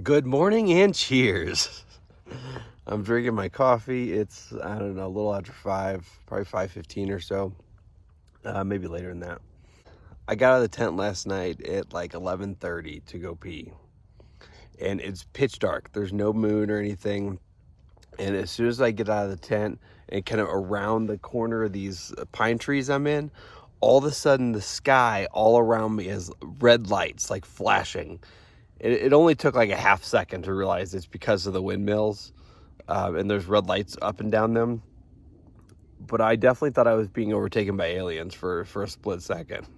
Good morning and cheers. I'm drinking my coffee. It's, I don't know, a little after 5, probably 5:15 or so. Maybe later than that. I got out of the tent last night at like 11:30 to go pee. And it's pitch dark. There's no moon or anything. And as soon as I get out of the tent and kind of around the corner of these pine trees I'm in, all of a sudden the sky all around me has red lights like flashing. It only took like a half second to realize it's because of the windmills, and there's red lights up and down them. But I definitely thought I was being overtaken by aliens for a split second.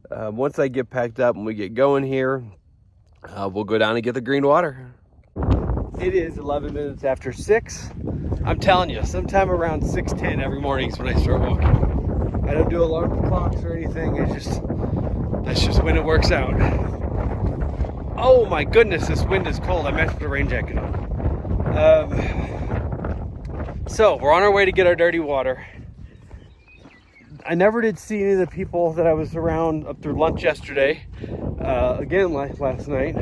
Once I get packed up and we get going here, we'll go down and get the green water. It is 11 minutes after 6. I'm telling you, sometime around 6:10 every morning is when I start walking. I don't do alarm clocks or anything. That's just when it works out. Oh my goodness, this wind is cold. I meant to put a rain jacket on. So we're on our way to get our dirty water. I never did see any of the people that I was around up through lunch yesterday. Again, last night.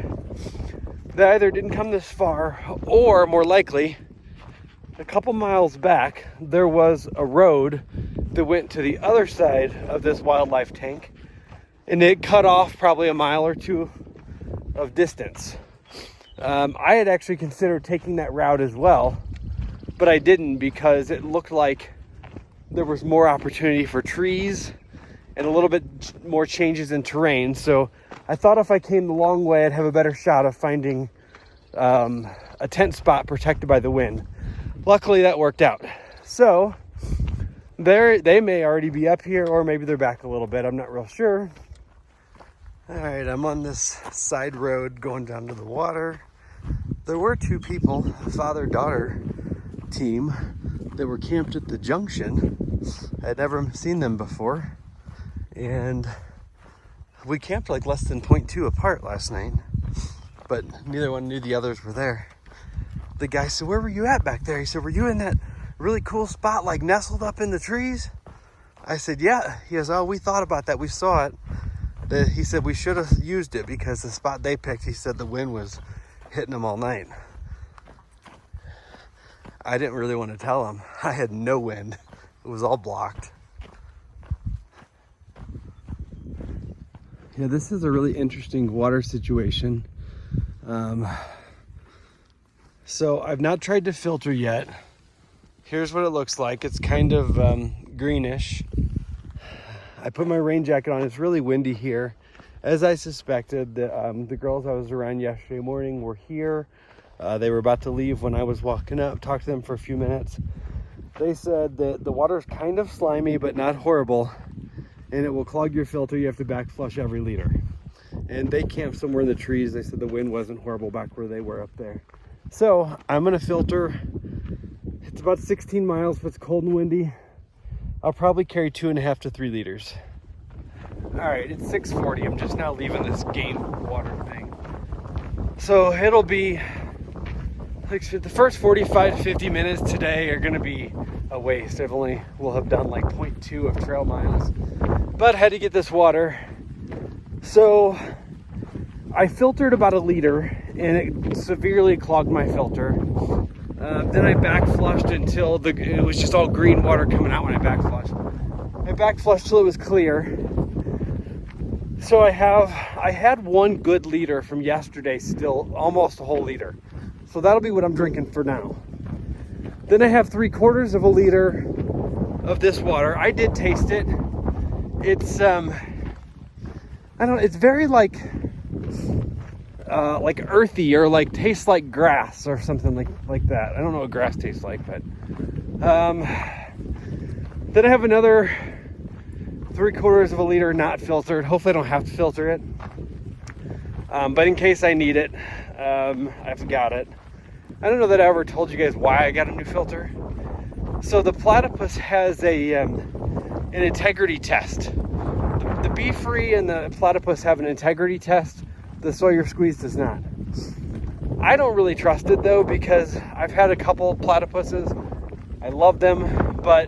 They either didn't come this far, or more likely, a couple miles back, there was a road that went to the other side of this wildlife tank, and it cut off probably a mile or two of distance. I had actually considered taking that route as well, but I didn't because it looked like there was more opportunity for trees and a little bit more changes in terrain. So I thought if I came the long way, I'd have a better shot of finding a tent spot protected by the wind. Luckily, that worked out. So they may already be up here, or maybe they're back a little bit. I'm not real sure. All right, I'm on this side road going down to the water. There were two people, father-daughter team, that were camped at the junction. I'd never seen them before. And we camped like less than 0.2 apart last night, but neither one knew the others were there. The guy said, "Where were you at back there?" He said, "Were you in that really cool spot, like nestled up in the trees?" I said, "Yeah." He goes, "Oh, we thought about that. We saw it." He said, "We should have used it because the spot they picked," he said, the wind was hitting them all night. I didn't really want to tell him. I had no wind. It was all blocked. Yeah, this is a really interesting water situation. So I've not tried to filter yet. Here's what it looks like. It's kind of greenish. I put my rain jacket on. It's really windy here. As I suspected, the girls I was around yesterday morning were here. They were about to leave when I was walking up, talked to them for a few minutes. They said that the water is kind of slimy, but not horrible, and it will clog your filter. You have to back flush every liter. And they camped somewhere in the trees. They said the wind wasn't horrible back where they were up there. So I'm gonna filter. It's about 16 miles, but it's cold and windy. I'll probably carry 2.5 to 3 liters. All right, it's 6:40. I'm just now leaving this game water thing. So it'll be like the first 45 to 50 minutes today are gonna be a waste. We'll have done like 0.2 of trail miles, but I had to get this water. So I filtered about 1 liter and it severely clogged my filter. Then I back flushed until it was just all green water coming out when I back flushed. I back flushed till it was clear. So I had 1 good liter from yesterday, still almost a whole liter. So that'll be what I'm drinking for now. Then I have 3/4 of a liter of this water. I did taste it. It's I don't know, it's very like earthy, or like tastes like grass or something like that. I don't know what grass tastes like, but then I have another 3/4 of a liter not filtered. Hopefully I don't have to filter it, but in case I need it, I've got it. I don't know that I ever told you guys why I got a new filter. So the platypus has an integrity test. The bee free and the platypus have an integrity test. The Sawyer squeeze does not. I don't really trust it though, because I've had a couple platypuses. I love them, but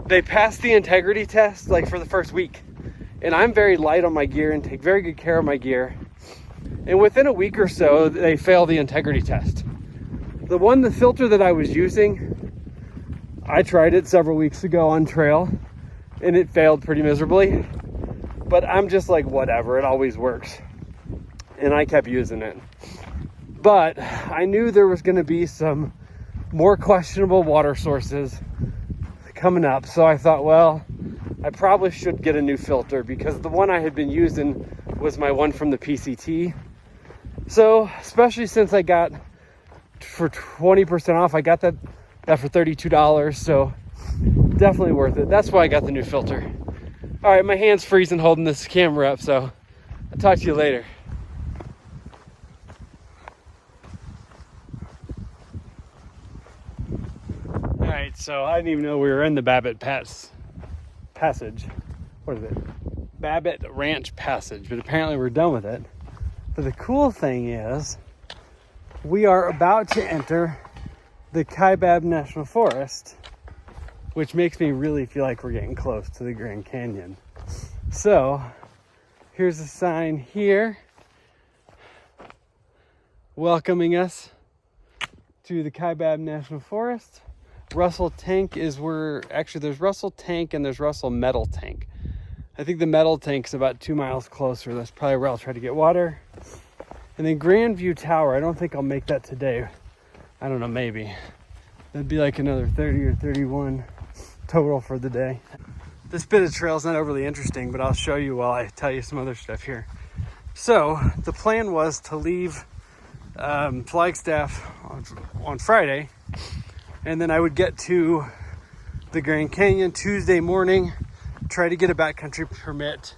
they passed the integrity test like for the first week. And I'm very light on my gear and take very good care of my gear. And within a week or so, they fail the integrity test. The filter that I was using, I tried it several weeks ago on trail and it failed pretty miserably. But I'm just like, whatever, it always works. And I kept using it. But I knew there was gonna be some more questionable water sources coming up. So I thought, well, I probably should get a new filter because the one I had been using was my one from the PCT. So, especially since I got for 20% off, I got that for $32. So definitely worth it. That's why I got the new filter. All right, my hand's freezing holding this camera up. So I'll talk to you later. All right, so I didn't even know we were in the Babbitt Passage. What is it? Babbitt Ranch Passage, but apparently we're done with it. But the cool thing is we are about to enter the Kaibab National Forest, which makes me really feel like we're getting close to the Grand Canyon. So here's a sign here welcoming us to the Kaibab National Forest. Russell Tank is where, actually there's Russell Tank and there's Russell Metal Tank. I think the metal tank's about 2 miles closer. That's probably where I'll try to get water. And then Grandview Tower, I don't think I'll make that today. I don't know, maybe. That'd be like another 30 or 31 total for the day. This bit of trail's not overly interesting, but I'll show you while I tell you some other stuff here. So the plan was to leave Flagstaff on Friday, and then I would get to the Grand Canyon Tuesday morning, try to get a backcountry permit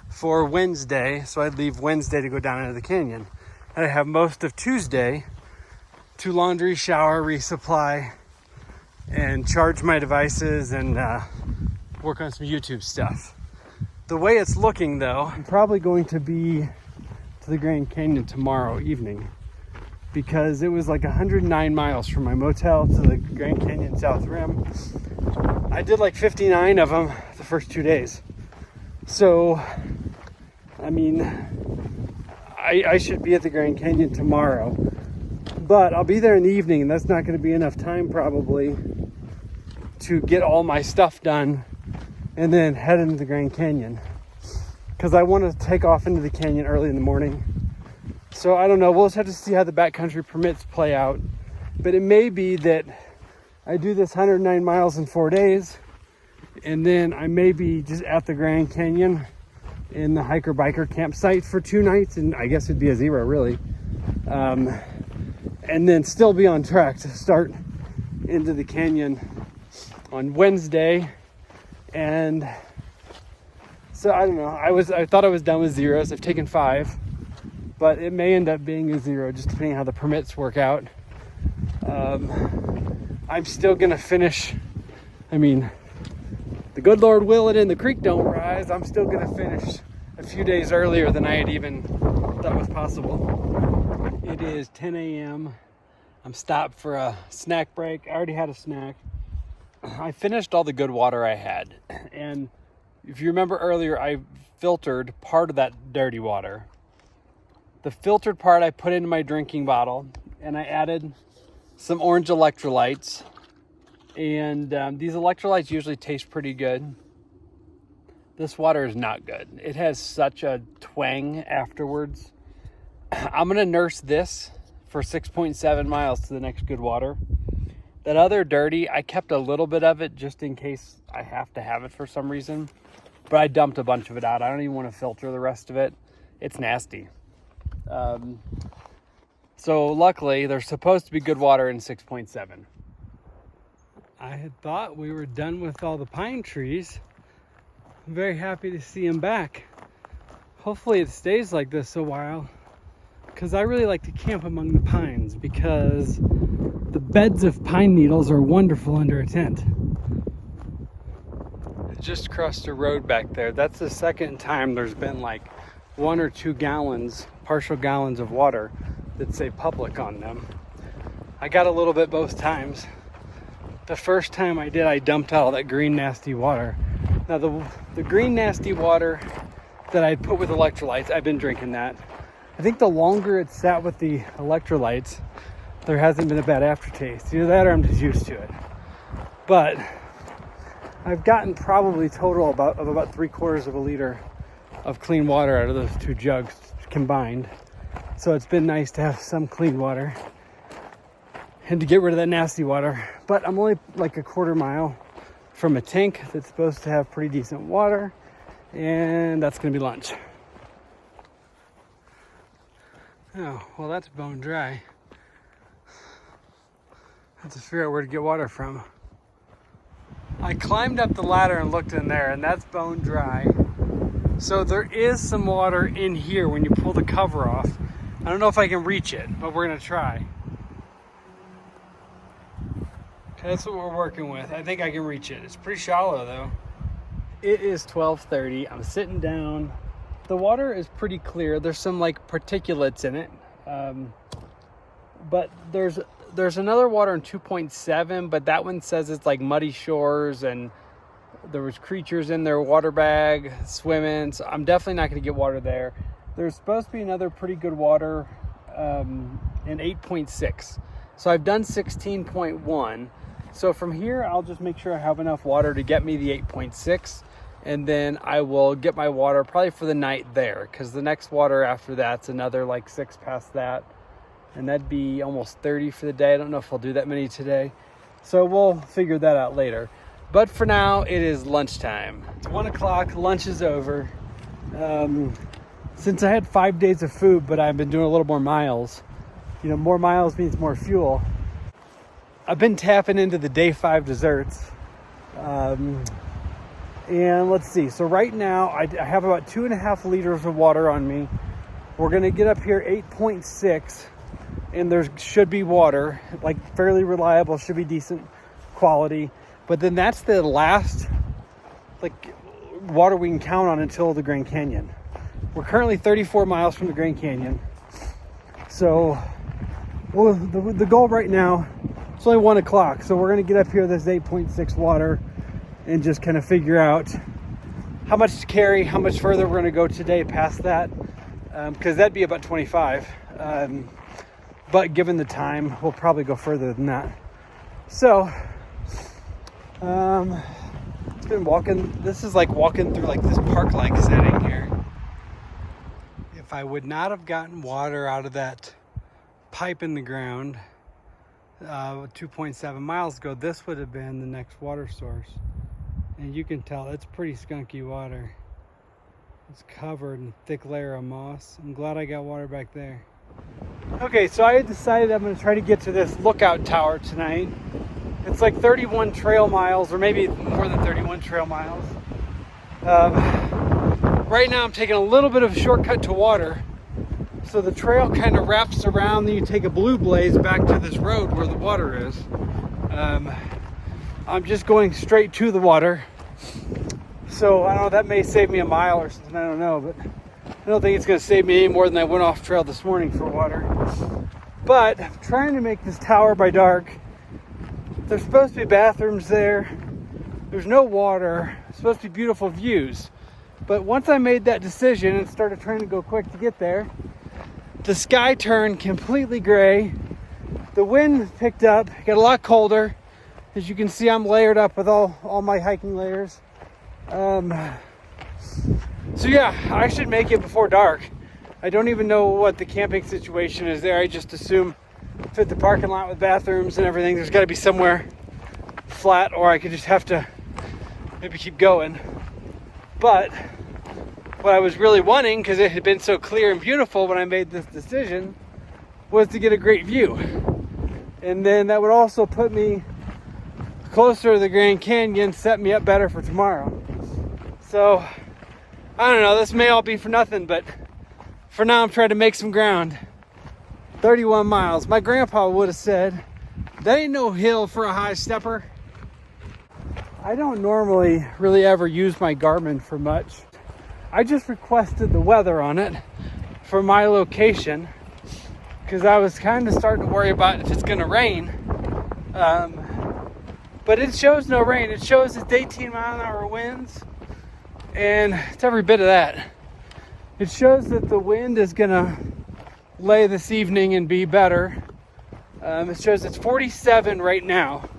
for Wednesday. So I'd leave Wednesday to go down into the canyon. And I have most of Tuesday to laundry, shower, resupply, and charge my devices and work on some YouTube stuff. The way it's looking though, I'm probably going to be to the Grand Canyon tomorrow evening because it was like 109 miles from my motel to the Grand Canyon South Rim. I did like 59 of them the first 2 days. So, I mean, I should be at the Grand Canyon tomorrow, but I'll be there in the evening and that's not going to be enough time probably to get all my stuff done and then head into the Grand Canyon because I want to take off into the canyon early in the morning. So I don't know, we'll just have to see how the backcountry permits play out, but it may be that I do this 109 miles in 4 days, and then I may be just at the Grand Canyon in the hiker-biker campsite for 2 nights, and I guess it'd be a 0 really, and then still be on track to start into the canyon on Wednesday. And so I don't know, I thought I was done with 0s. I've taken 5, but it may end up being a 0 just depending on how the permits work out. I'm still gonna finish. I mean, the good Lord will it and the creek don't rise. I'm still gonna finish a few days earlier than I had even thought was possible. It is 10 a.m. I'm stopped for a snack break. I already had a snack. I finished all the good water I had. And if you remember earlier, I filtered part of that dirty water. The filtered part I put into my drinking bottle, and I added some orange electrolytes, and these electrolytes usually taste pretty good. This water is not good. It has such a twang afterwards. I'm gonna nurse this for 6.7 miles to the next good water. That other dirty, I kept a little bit of it just in case I have to have it for some reason, but I dumped a bunch of it out. I don't even want to filter the rest of it. It's nasty. So luckily, there's supposed to be good water in 6.7. I had thought we were done with all the pine trees. I'm very happy to see them back. Hopefully it stays like this a while, because I really like to camp among the pines because the beds of pine needles are wonderful under a tent. I just crossed a road back there. That's the second time there's been like 1 or 2 gallons, partial gallons of water that say public on them. I got a little bit both times. The first time I did, I dumped out all that green nasty water. Now the green nasty water that I put with electrolytes, I've been drinking that. I think the longer it's sat with the electrolytes, there hasn't been a bad aftertaste. Either that or I'm just used to it. But I've gotten probably total about 3/4 of a liter of clean water out of those 2 jugs combined. So it's been nice to have some clean water and to get rid of that nasty water. But I'm only like a 1/4 mile from a tank that's supposed to have pretty decent water, and that's gonna be lunch. Oh, well, that's bone dry. I have to figure out where to get water from. I climbed up the ladder and looked in there, and that's bone dry. So there is some water in here when you pull the cover off. I don't know if I can reach it, but we're gonna try. Okay, that's what we're working with. I think I can reach it. It's pretty shallow though. It is 12:30. I'm sitting down. The water is pretty clear. There's some like particulates in it. But there's another water in 2.7, but that one says it's like muddy shores and there was creatures in their water bag swimming. So I'm definitely not going to get water there. There's supposed to be another pretty good water in 8.6. So I've done 16.1. So from here, I'll just make sure I have enough water to get me the 8.6. And then I will get my water probably for the night there, because the next water after that's another like 6 past that. And that'd be almost 30 for the day. I don't know if I'll do that many today. So we'll figure that out later. But for now, it is lunchtime. It's 1 o'clock, lunch is over. Since I had 5 days of food, but I've been doing a little more miles. You know, more miles means more fuel. I've been tapping into the day 5 desserts. And let's see. So right now, I have about 2.5 liters of water on me. We're going to get up here 8.6. And there should be water, like fairly reliable, should be decent quality. But then that's the last like water we can count on until the Grand Canyon. We're currently 34 miles from the Grand Canyon. So well, the goal right now, it's only 1 o'clock. So we're going to get up here this 8.6 water and just kind of figure out how much to carry, how much further we're going to go today past that. Because that'd be about 25. But given the time, we'll probably go further than that. So, it's been walking. This is like walking through like this park-like setting here. If I would not have gotten water out of that pipe in the ground 2.7 miles ago, this would have been the next water source. And you can tell it's pretty skunky water. It's covered in a thick layer of moss. I'm glad I got water back there. Okay, so I had decided I'm going to try to get to this lookout tower tonight. It's like 31 trail miles, or maybe more than 31 trail miles. Right now I'm taking a little bit of a shortcut to water. So the trail kind of wraps around, then you take a blue blaze back to this road where the water is. I'm just going straight to the water. So I don't know, that may save me a mile or something, I don't know, but I don't think it's going to save me any more than I went off trail this morning for water. But I'm trying to make this tower by dark. There's supposed to be bathrooms there. There's no water. It's supposed to be beautiful views. But once I made that decision and started trying to go quick to get there, the sky turned completely gray. The wind picked up, got a lot colder. As you can see, I'm layered up with all my hiking layers. So yeah, I should make it before dark. I don't even know what the camping situation is there. I just assume fit the parking lot with bathrooms and everything. There's got to be somewhere flat, or I could just have to maybe keep going. But what I was really wanting, because it had been so clear and beautiful when I made this decision, was to get a great view. And then that would also put me closer to the Grand Canyon, set me up better for tomorrow. So I don't know, this may all be for nothing, but for now I'm trying to make some ground. 31 miles. My grandpa would have said, that ain't no hill for a high stepper. I don't normally really ever use my Garmin for much. I just requested the weather on it for my location because I was kind of starting to worry about if it's going to rain. But it shows no rain. It shows it's 18-mile-an-hour winds, and it's every bit of that. It shows that the wind is going to lay this evening and be better. It shows it's 47 right now,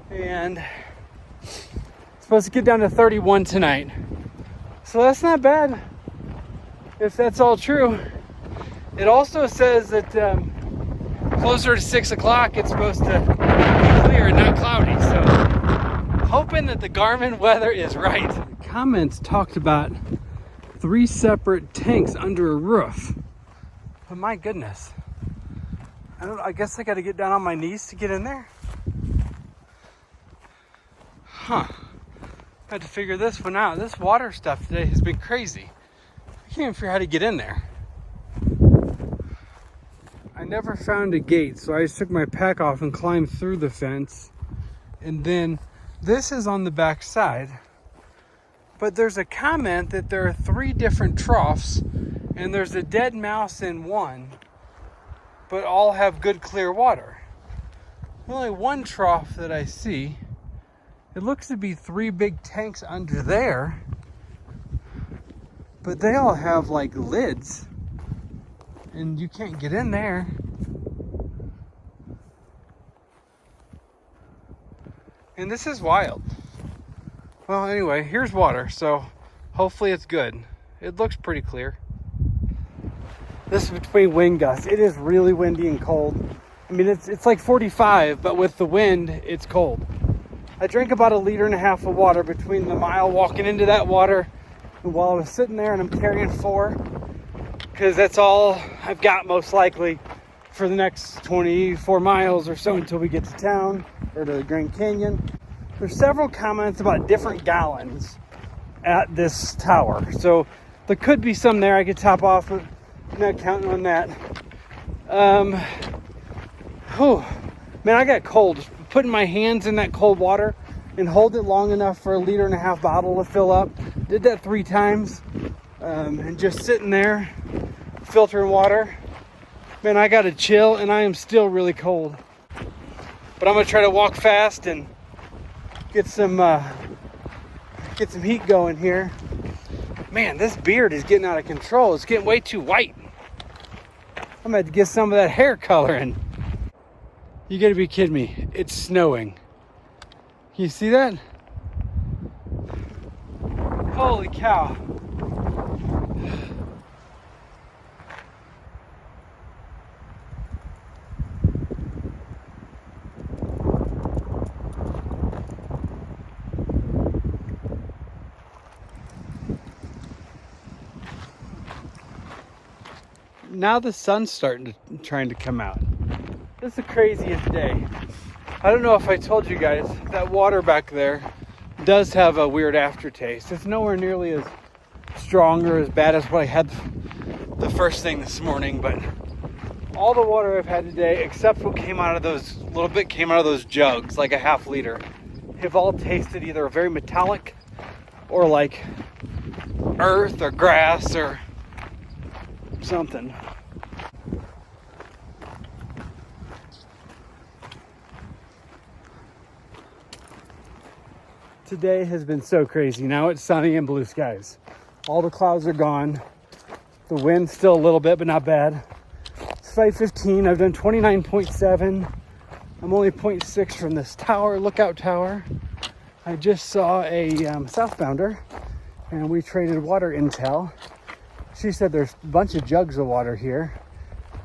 and it's supposed to get down to 31 tonight. So that's not bad, if that's all true. It also says that closer to 6 o'clock it's supposed to be clear and not cloudy. So hoping that the Garmin weather is right. The comments talked about 3 separate tanks under a roof. But my goodness. I guess I got to get down on my knees to get in there. Huh. I had to figure this one out. This water stuff today has been crazy. I can't even figure out how to get in there. I never found a gate, so I just took my pack off and climbed through the fence. And then this is on the back side. But there's a comment that there are 3 different troughs, and there's a dead mouse in one, but all have good clear water. Only one trough that I see. It looks to be 3 big tanks under there, but they all have like lids, and you can't get in there. And this is wild. Well, anyway, here's water, so hopefully it's good. It looks pretty clear. This is between wind gusts. It is really windy and cold. I mean, it's like 45, but with the wind, it's cold. I drank about 1.5 liters of water between the mile walking into that water and while I was sitting there, and I'm carrying 4 because that's all I've got most likely for the next 24 miles or so until we get to town or to the Grand Canyon. There's several comments about different gallons at this tower. So there could be some there I could top off, but I'm not counting on that. Man, I got cold. Putting my hands in that cold water and hold it long enough for 1.5 liter bottle to fill up. Did that 3 times. And just sitting there, filtering water. Man, I gotta chill, and I am still really cold. But I'm gonna try to walk fast and get some heat going here. Man, this beard is getting out of control. It's getting way too white. I'm gonna have to get some of that hair color in. You gotta be kidding me. It's snowing. Can you see that? Holy cow. Now the sun's trying to come out. This is the craziest day. I don't know if I told you guys, that water back there does have a weird aftertaste. It's nowhere nearly as strong or as bad as what I had the first thing this morning, but all the water I've had today, except what came out of those, came out of those jugs, like a 1/2 liter, have all tasted either very metallic or like earth or grass or something. Today has been so crazy. Now it's sunny and blue skies. All the clouds are gone. The wind's still a little bit, but not bad. It's 5:15. I've done 29.7. I'm only 0.6 from this tower, lookout tower. I just saw a southbounder, and we traded water intel. She said there's a bunch of jugs of water here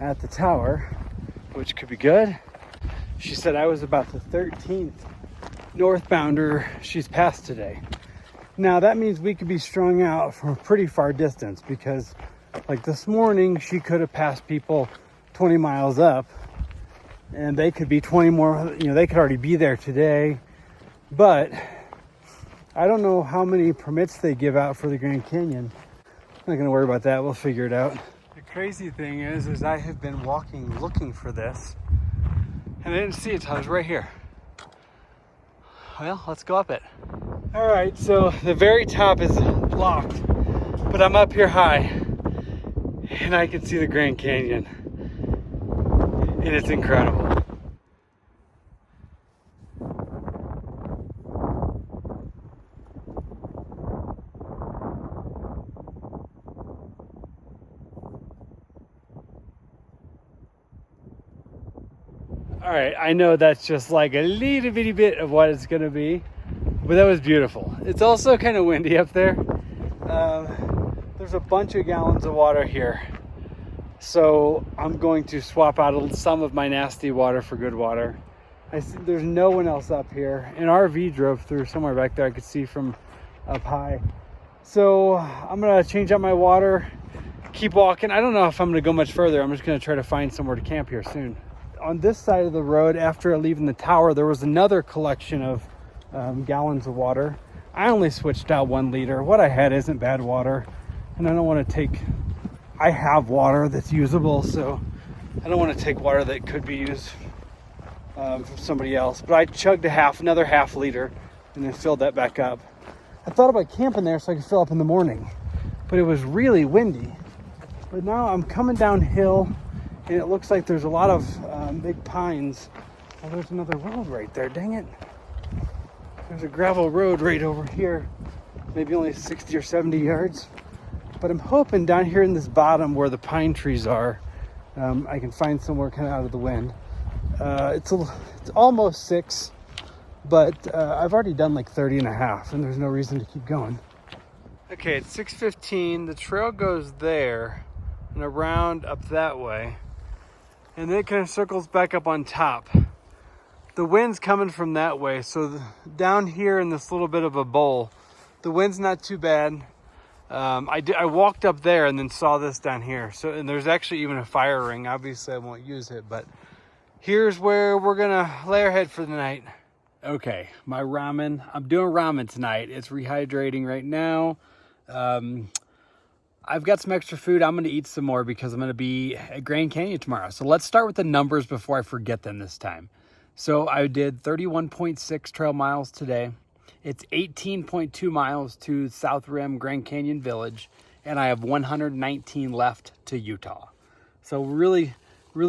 at the tower, which could be good. She said I was about the 13th northbounder she's passed today. Now that means we could be strung out from a pretty far distance, because like this morning she could have passed people 20 miles up and they could be 20 more, they could already be there today. But I don't know how many permits they give out for the Grand Canyon. I'm not gonna worry about that, we'll figure it out. The crazy thing is I have been walking looking for this and I didn't see it till I was right here. Well, let's go up it. All right, so the very top is locked, but I'm up here high and I can see the Grand Canyon, and it's incredible. All right, I know that's just like a little bitty bit of what it's gonna be, but that was beautiful. It's also kind of windy up there. There's a bunch of gallons of water here. So I'm going to swap out some of my nasty water for good water. I see there's no one else up here. An RV drove through somewhere back there I could see from up high. So I'm gonna change out my water, keep walking. I don't know if I'm gonna go much further. I'm just gonna try to find somewhere to camp here soon. On this side of the road, after leaving the tower, there was another collection of gallons of water. I only switched out 1 liter. What I had isn't bad water, and I don't want to take, I have water that's usable, so I don't want to take water that could be used from somebody else. But I chugged another half liter and then filled that back up. I thought about camping there so I could fill up in the morning, but it was really windy. But now I'm coming downhill, and it looks like there's a lot of big pines. Oh, there's another road right there, dang it. There's a gravel road right over here, maybe only 60 or 70 yards. But I'm hoping down here in this bottom where the pine trees are, I can find somewhere kind of out of the wind. It's almost 6, but I've already done like 30 and a half, and there's no reason to keep going. Okay, it's 6:15. The trail goes there and around up that way, and then it kind of circles back up on top. The wind's coming from that way, so down here in this little bit of a bowl, the wind's not too bad. I walked up there and then saw this down here. So, and there's actually even a fire ring. Obviously, I won't use it, but here's where we're gonna lay our head for the night. Okay, my ramen. I'm doing ramen tonight. It's rehydrating right now. I've got some extra food. I'm gonna eat some more because I'm gonna be at Grand Canyon tomorrow. So let's start with the numbers before I forget them this time. So I did 31.6 trail miles today. It's 18.2 miles to South Rim Grand Canyon Village, and I have 119 left to Utah. So really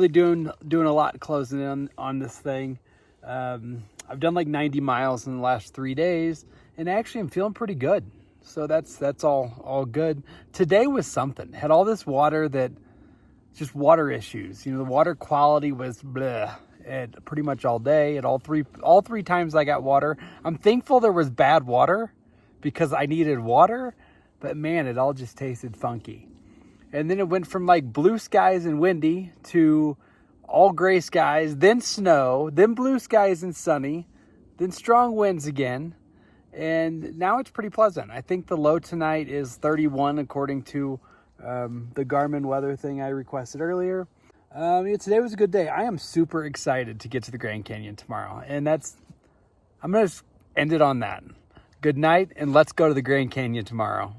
doing a lot closing in on this thing. I've done like 90 miles in the last 3 days, and actually I'm feeling pretty good. So that's all good. Today was something. Had all this water that just water issues. You know, the water quality was bleh. At pretty much all day. At all three times I got water. I'm thankful there was bad water because I needed water, but man, it all just tasted funky. And then it went from like blue skies and windy to all gray skies, then snow, then blue skies and sunny, then strong winds again. And now it's pretty pleasant. I think the low tonight is 31 according to the Garmin weather thing I requested earlier. Yeah, today was a good day. I am super excited to get to the Grand Canyon tomorrow. And I'm going to end it on that. Good night, and let's go to the Grand Canyon tomorrow.